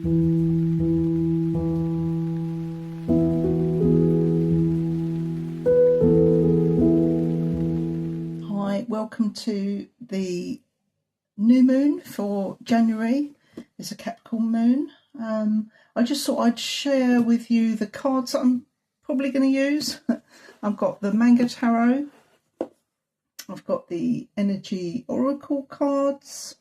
Hi, welcome to the new moon for January. It's a Capricorn moon. I just thought I'd share with you the cards that I'm probably going to use. I've got the Manga Tarot. I've got the Energy Oracle cards.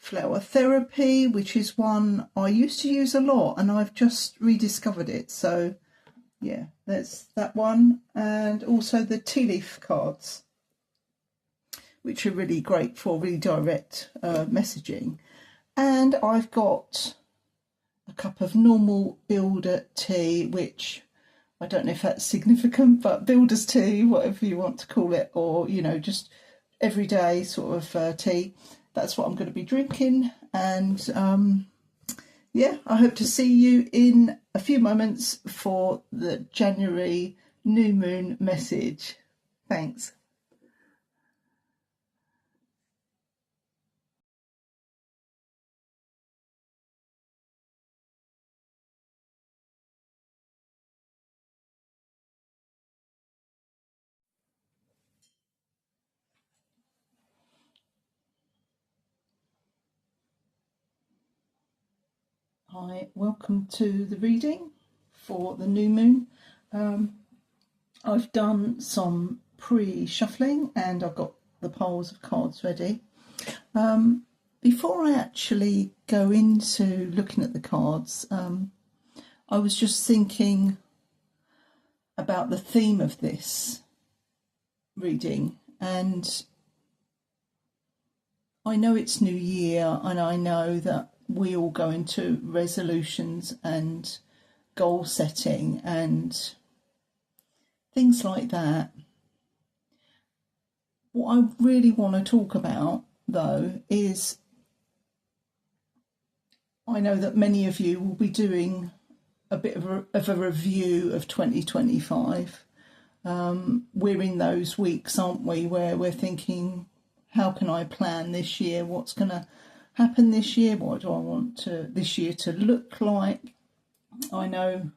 Flower Therapy, which is one I used to use a lot and I've just rediscovered it. So yeah, there's that one. And also the tea leaf cards, which are really great for really direct messaging. And I've got a cup of normal builder tea, which I don't know if that's significant, but builder's tea, whatever you want to call it, or, you know, just everyday sort of tea. That's what I'm going to be drinking. And yeah, I hope to see you in a few moments for the January new moon message. Thanks. Hi, welcome to the reading for the new moon. I've done some pre-shuffling and I've got the piles of cards ready. Before I actually go into looking at the cards, I was just thinking about the theme of this reading, and I know it's New Year and I know that we all go into resolutions and goal setting and things like that. What I really want to talk about, though, is I know that many of you will be doing a bit of a review of 2025. We're in those weeks, aren't we, where we're thinking, how can I plan this year? What's going to happen this year? What do I want this year to look like? I know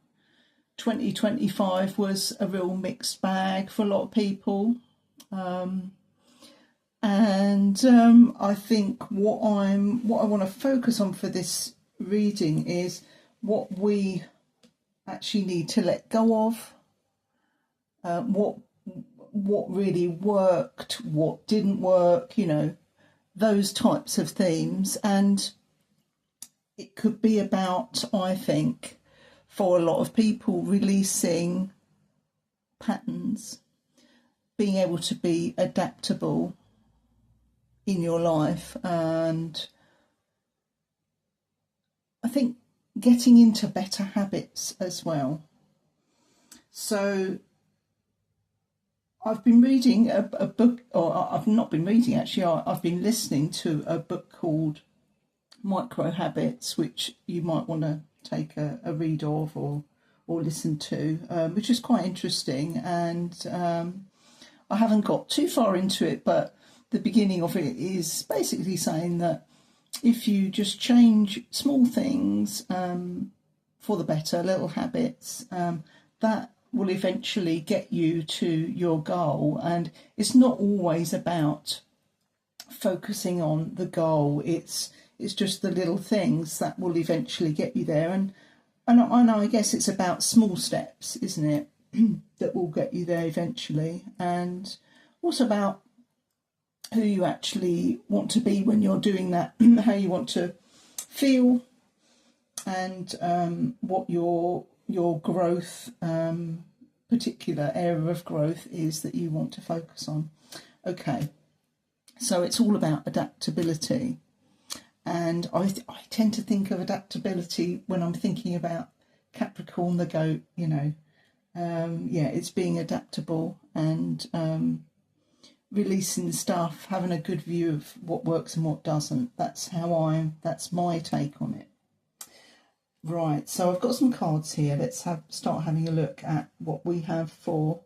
2025 was a real mixed bag for a lot of people. I think what I want to focus on for this reading is what we actually need to let go of, what really worked, what didn't work, you know, those types of themes. And it could be about, I think, for a lot of people, releasing patterns, being able to be adaptable in your life, and I think getting into better habits as well. So I've been reading a book, or I've not been reading actually, I've been listening to a book called Micro Habits, which you might want to take a read of or listen to, which is quite interesting. And I haven't got too far into it, but the beginning of it is basically saying that if you just change small things for the better, little habits, that will eventually get you to your goal. And it's not always about focusing on the goal. It's just the little things that will eventually get you there. And I guess it's about small steps, isn't it, that will get you there eventually. And also about who you actually want to be when you're doing that, how you want to feel, and what your growth, particular area of growth is that you want to focus on. Okay, so it's all about adaptability. And I tend to think of adaptability when I'm thinking about Capricorn, the goat, you know. It's being adaptable and releasing stuff, having a good view of what works and what doesn't. That's my take on it. Right, so I've got some cards here. Let's start having a look at what we have for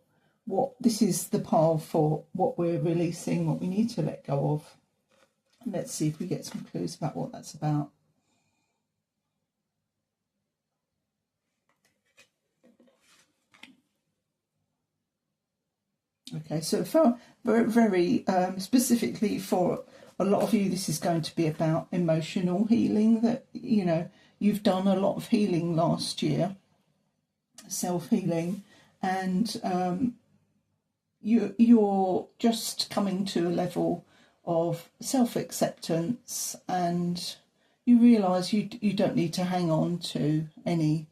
this is the pile for what we're releasing, what we need to let go of. Let's see if we get some clues about what that's about. Okay, so for very specifically for a lot of you, this is going to be about emotional healing. That, you know, you've done a lot of healing last year, self-healing, and you're just coming to a level of self-acceptance, and you realise you don't need to hang on to any.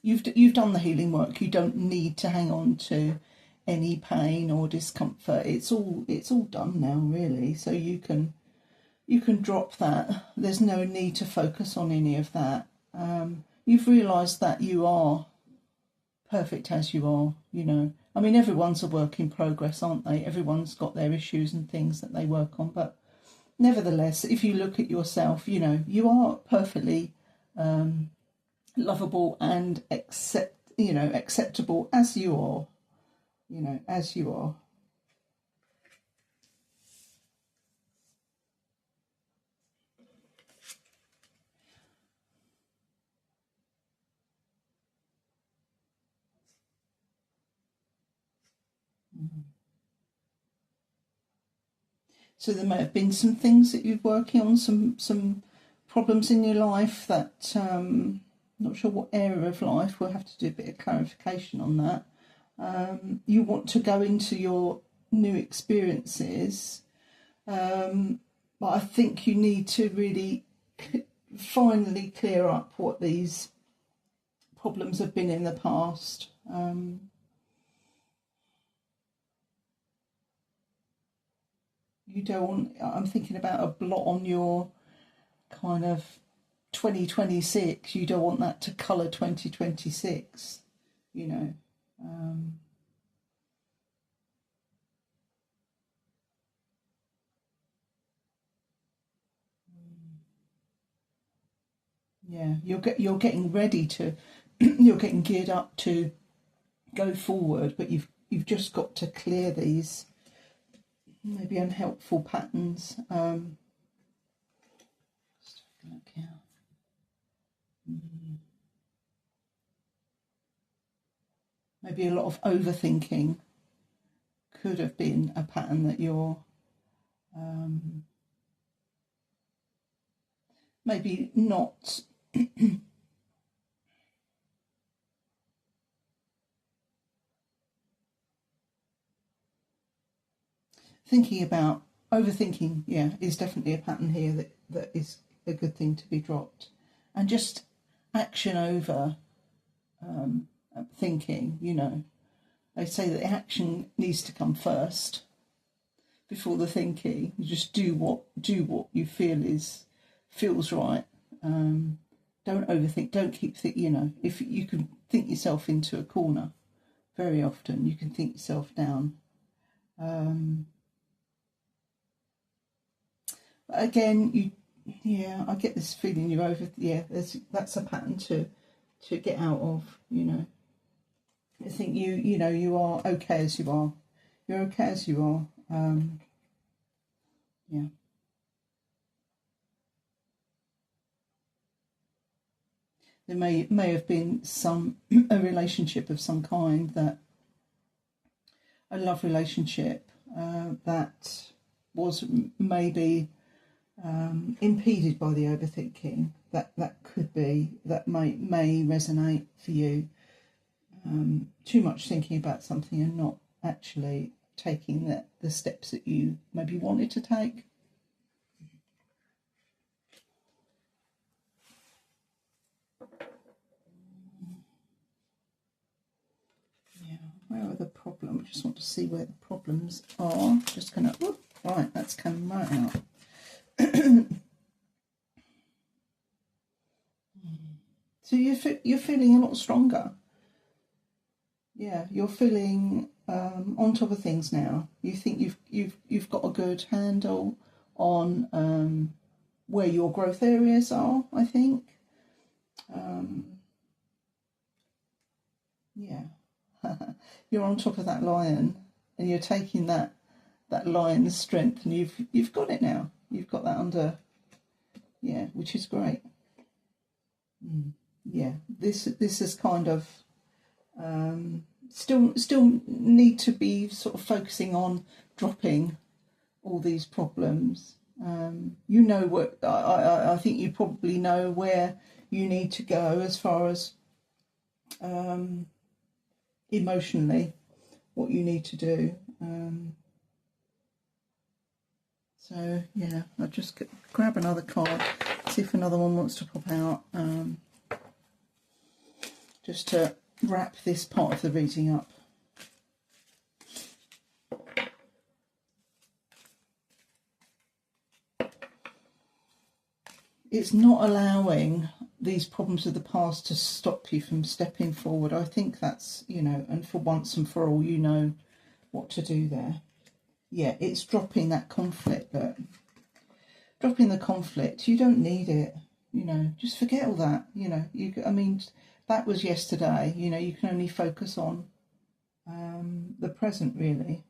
You've done the healing work. You don't need to hang on to any pain or discomfort. It's all done now, really. So you can drop that. There's no need to focus on any of that. You've realised that you are perfect as you are, you know. I mean, everyone's a work in progress, aren't they? Everyone's got their issues and things that they work on. But nevertheless, if you look at yourself, you know, you are perfectly lovable and acceptable as you are, you know, as you are. So there may have been some things that you're working on, some problems in your life that not sure what area of life. We'll have to do a bit of clarification on that. You want to go into your new experiences, but I think you need to really finally clear up what these problems have been in the past. You don't want, I'm thinking about a blot on your kind of 2026. You don't want that to colour 2026, you know. Yeah, you're getting ready to, you're getting geared up to go forward, but you've just got to clear these maybe unhelpful patterns. Let's take a look here. Maybe a lot of overthinking could have been a pattern that you're maybe not thinking about. Overthinking, yeah, is definitely a pattern here that is a good thing to be dropped. And just action over thinking, you know. They say that the action needs to come first before the thinking. You just do what you feels right. Don't overthink. Don't keep you know. If you can think yourself into a corner, very often you can think yourself down. Again, I get this feeling you're over. Yeah, that's a pattern to get out of. You know, I think you know you are okay as you are. You're okay as you are. Yeah. There may have been a relationship of some kind, that a love relationship that was maybe impeded by the overthinking. That could be, that may resonate for you. Too much thinking about something and not actually taking the steps that you maybe wanted to take. Yeah, where are the problems? I just want to see where the problems are. Just gonna, right, that's coming right out. So you're feeling a lot stronger. Yeah, you're feeling on top of things now. You think you've got a good handle on where your growth areas are. I think. Yeah, you're on top of that lion, and you're taking that lion's strength, and you've got it now. You've got that under. Yeah, which is great. Yeah, this is kind of still need to be sort of focusing on dropping all these problems. You know what I think you probably know where you need to go as far as emotionally, what you need to do. So yeah, I'll just grab another card, see if another one wants to pop out, just to wrap this part of the reading up. It's not allowing these problems of the past to stop you from stepping forward. I think that's, you know, and for once and for all, you know what to do there. Yeah, it's dropping that conflict. Look. Dropping the conflict. You don't need it. You know, just forget all that. You know, I mean, that was yesterday. You know, you can only focus on the present, really.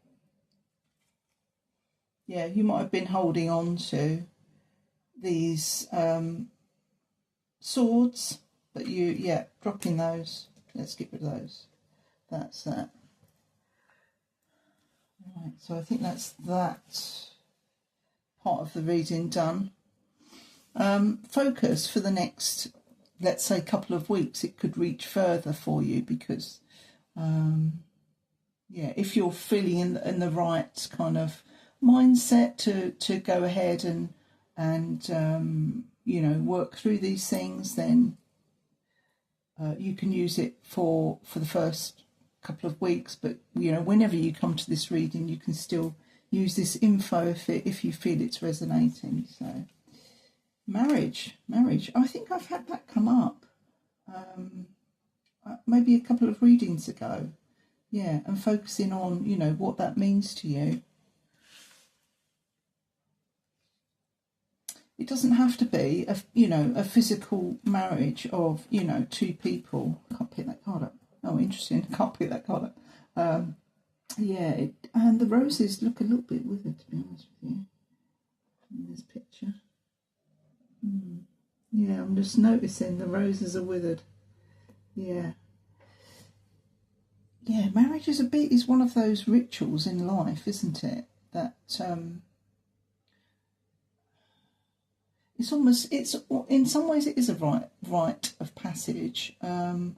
Yeah, you might have been holding on to these swords, but yeah, dropping those. Let's get rid of those. That's that. Right, so I think that's that part of the reading done. Focus for the next, let's say, couple of weeks. It could reach further for you because, yeah, if you're feeling in the right kind of mindset to go ahead and you know, work through these things, then you can use it for the first couple of weeks. But you know, whenever you come to this reading, you can still use this info if you feel it's resonating. So marriage. I think I've had that come up maybe a couple of readings ago. Yeah, and focusing on, you know, what that means to you. It doesn't have to be a physical marriage of, you know, two people. I can't pick that card up. Oh, interesting. I can't pick that card up. Yeah, and the roses look a little bit withered, to be honest with you, in this picture. Yeah, I'm just noticing the roses are withered. Yeah. Yeah, marriage is one of those rituals in life, isn't it? That it's in some ways it is a rite of passage. And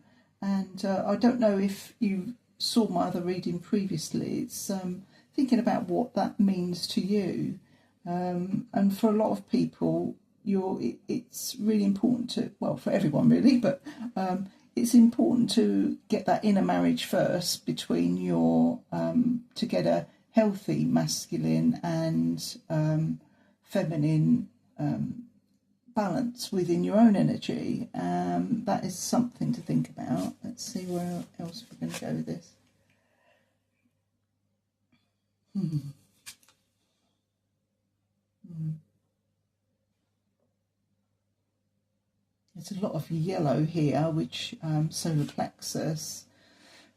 I don't know if you saw my other reading previously. It's thinking about what that means to you, and for a lot of people, it's really important to, well, for everyone really, but it's important to get that inner marriage first between your to get a healthy masculine and feminine balance within your own energy. That is something to think about. Let's see where else we're going to go with this. There's a lot of yellow here, which solar plexus,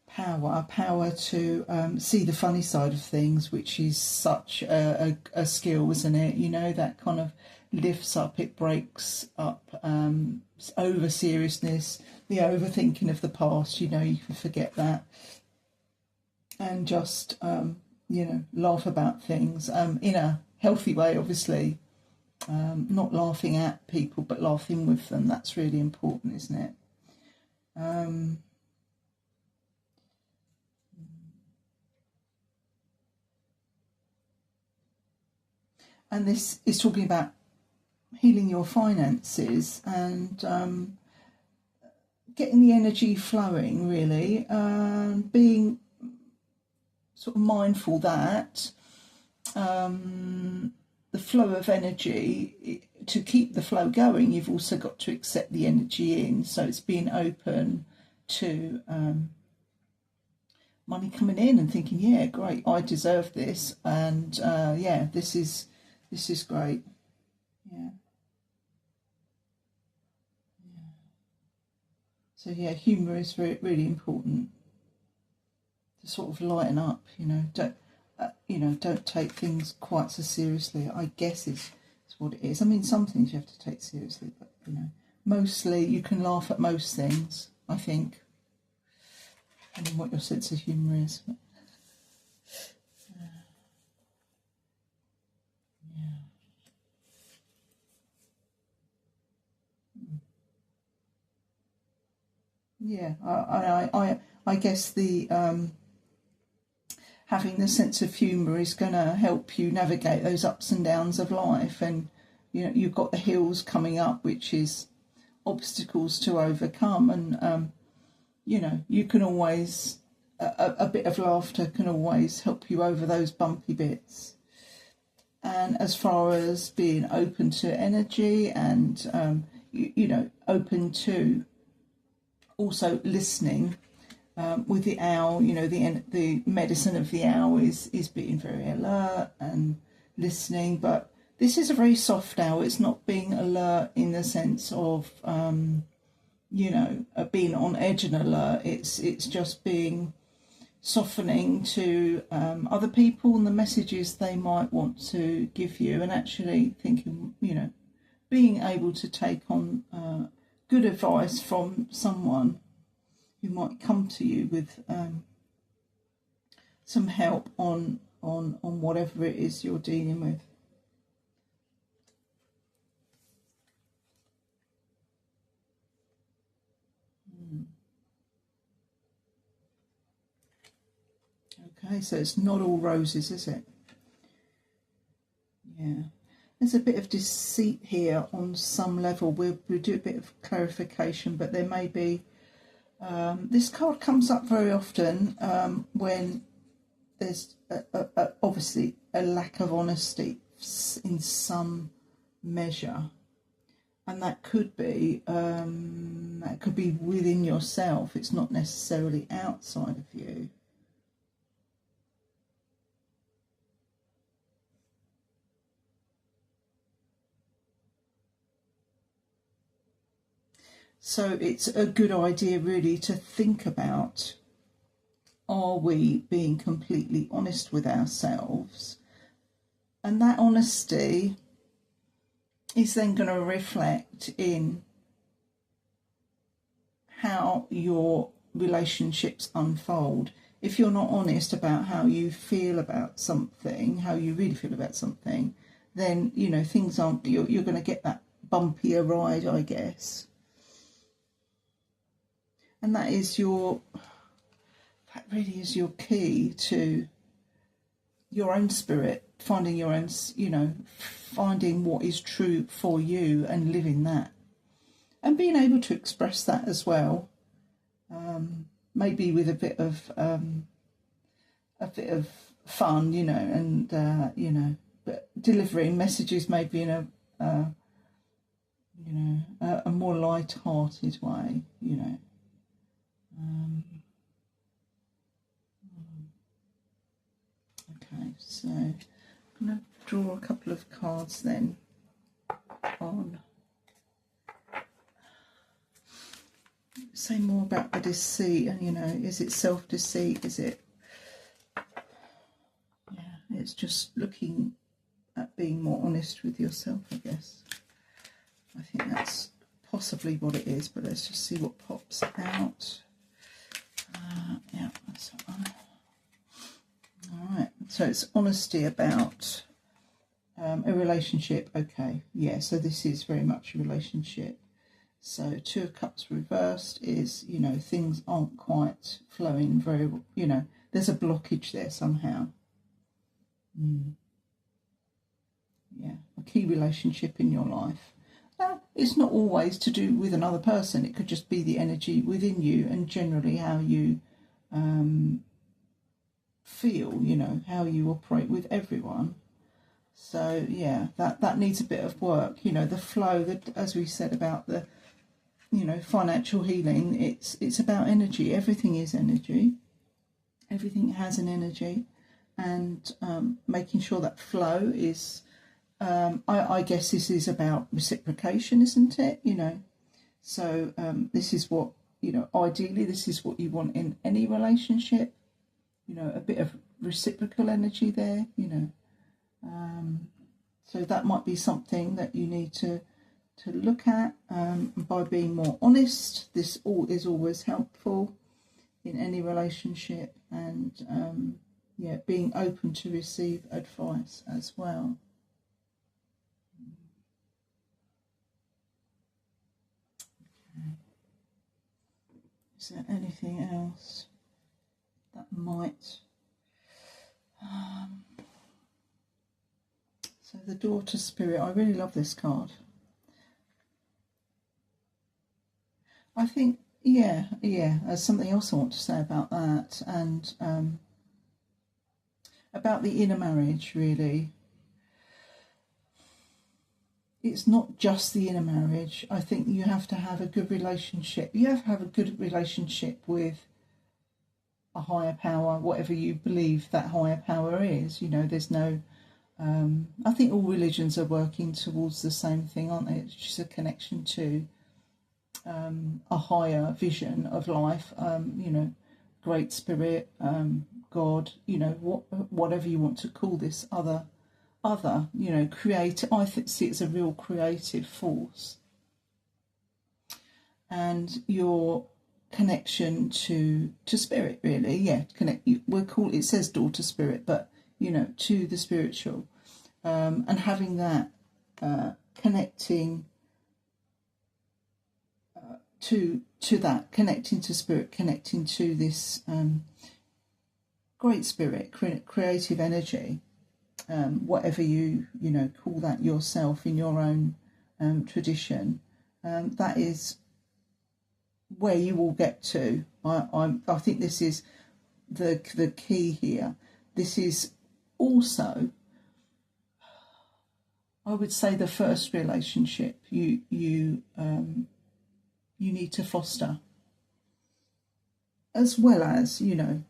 power to see the funny side of things, which is such a skill, isn't it? You know, that kind of lifts up, it breaks up over seriousness, the overthinking of the past. You know, you can forget that and just you know, laugh about things in a healthy way, obviously. Not laughing at people, but laughing with them. That's really important, isn't it? And this is talking about healing your finances and getting the energy flowing, really. Being sort of mindful that the flow of energy, to keep the flow going, you've also got to accept the energy in. So it's being open to money coming in and thinking, yeah, great, I deserve this, and yeah, this is great. Yeah. So yeah, humour is really important to sort of lighten up. You know, don't take things quite so seriously, I guess is what it is. I mean, some things you have to take seriously, but you know, mostly you can laugh at most things, I think. depending what your sense of humour is. Yeah, I guess the having the sense of humour is going to help you navigate those ups and downs of life, and you've got the hills coming up, which is obstacles to overcome, and you can always a bit of laughter can always help you over those bumpy bits. And as far as being open to energy and open to also listening, with the owl, the medicine of the owl is being very alert and listening. But this is a very soft owl. It's not being alert in the sense of being on edge and alert. It's just being softening to other people and the messages they might want to give you, and actually thinking, being able to take on good advice from someone who might come to you with some help on whatever it is you're dealing with. Okay, so it's not all roses, is it? Yeah. There's a bit of deceit here on some level. We'll do a bit of clarification, but there may be... this card comes up very often when there's obviously a lack of honesty in some measure, and that could be within yourself. It's not necessarily outside of you. So it's a good idea really to think about, are we being completely honest with ourselves? And that honesty is then going to reflect in how your relationships unfold. If you're not honest about how you feel about something, how you really feel about something, then, things aren't, you're going to get that bumpier ride, I guess. And that really is your key to your own spirit, finding your own, finding what is true for you and living that, and being able to express that as well. Maybe with a bit of fun, and but delivering messages maybe in a more light-hearted way, Okay, so I'm going to draw a couple of cards then on. Say more about the deceit, and is it self-deceit? Is it? Yeah, it's just looking at being more honest with yourself, I guess. I think that's possibly what it is, but let's just see what pops out. Yeah, that's that one. All right, so it's honesty about a relationship. Okay, yeah, so this is very much a relationship. So 2 of Cups reversed is, things aren't quite flowing very well, there's a blockage there somehow. Yeah, a key relationship in your life. It's not always to do with another person. It could just be the energy within you and generally how you feel, how you operate with everyone. So yeah, that needs a bit of work. The flow, that, as we said about the financial healing, it's about energy. Everything is energy. Everything has an energy, and making sure that flow is I guess this is about reciprocation, isn't it? So this is what, ideally this is what you want in any relationship, a bit of reciprocal energy there, so that might be something that you need to look at by being more honest. This is always helpful. in any relationship, and yeah, being open to receive advice as well. Okay. Is there anything else that might... So the Daughter Spirit, I really love this card. I think, yeah, there's something else I want to say about that, and about the inner marriage, really. It's not just the inner marriage. I think you have to have a good relationship. You have to have a good relationship with a higher power, whatever you believe that higher power is. You know, there's no... I think all religions are working towards the same thing, aren't they? It's just a connection to a higher vision of life, you know, Great Spirit, God, you know, whatever you want to call this other, you know, I see it's a real creative force. And your connection to spirit, really, yeah, it says daughter spirit, but, you know, to the spiritual, and having that connecting to that, connecting to spirit, connecting to this great spirit, creative energy, whatever you know, call that yourself in your own tradition, that is where you will get to. I think this is the key here. This is also, I would say, the first relationship you need to foster, as well as, you know,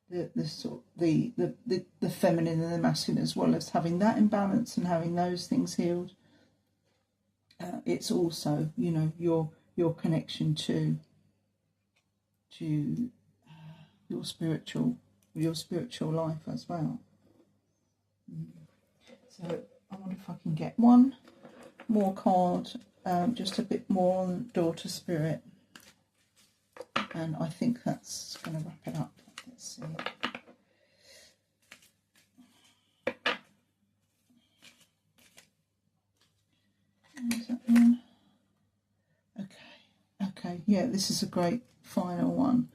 the feminine and the masculine, as well as having that imbalance and having those things healed. It's also, you know, your connection to your spiritual life as well. So I wonder if I can get one more card, just a bit more on daughter spirit, and I think that's going to wrap it up. Let's see. Is that one? Okay, yeah, this is a great final one.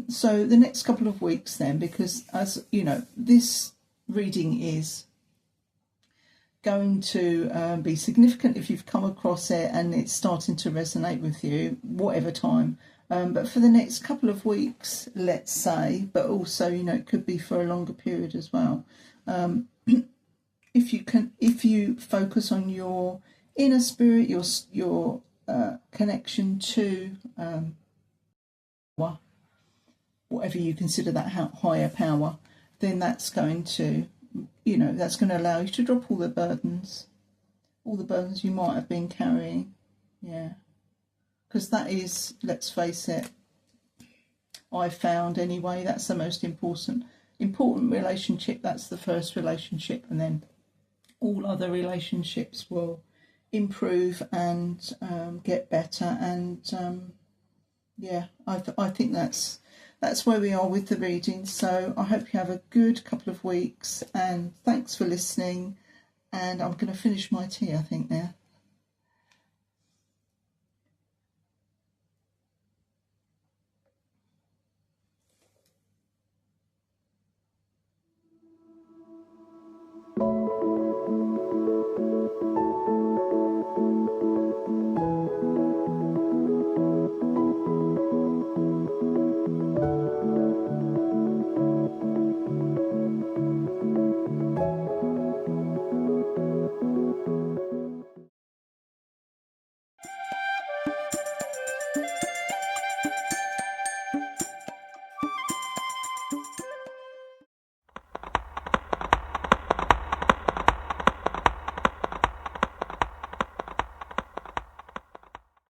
So the next couple of weeks then, because, as you know, this reading is going to be significant if you've come across it and it's starting to resonate with you, whatever time. But for the next couple of weeks, let's say, but also, you know, it could be for a longer period as well. If you focus on your inner spirit, your connection to whatever you consider that higher power, then that's going to, you know, that's going to allow you to drop all the burdens you might have been carrying. Yeah, because that is, let's face it, I found anyway, that's the most important relationship. That's the first relationship, and then all other relationships will improve and get better. And yeah, I think that's where we are with the reading. So I hope you have a good couple of weeks, and thanks for listening. And I'm going to finish my tea, I think, now.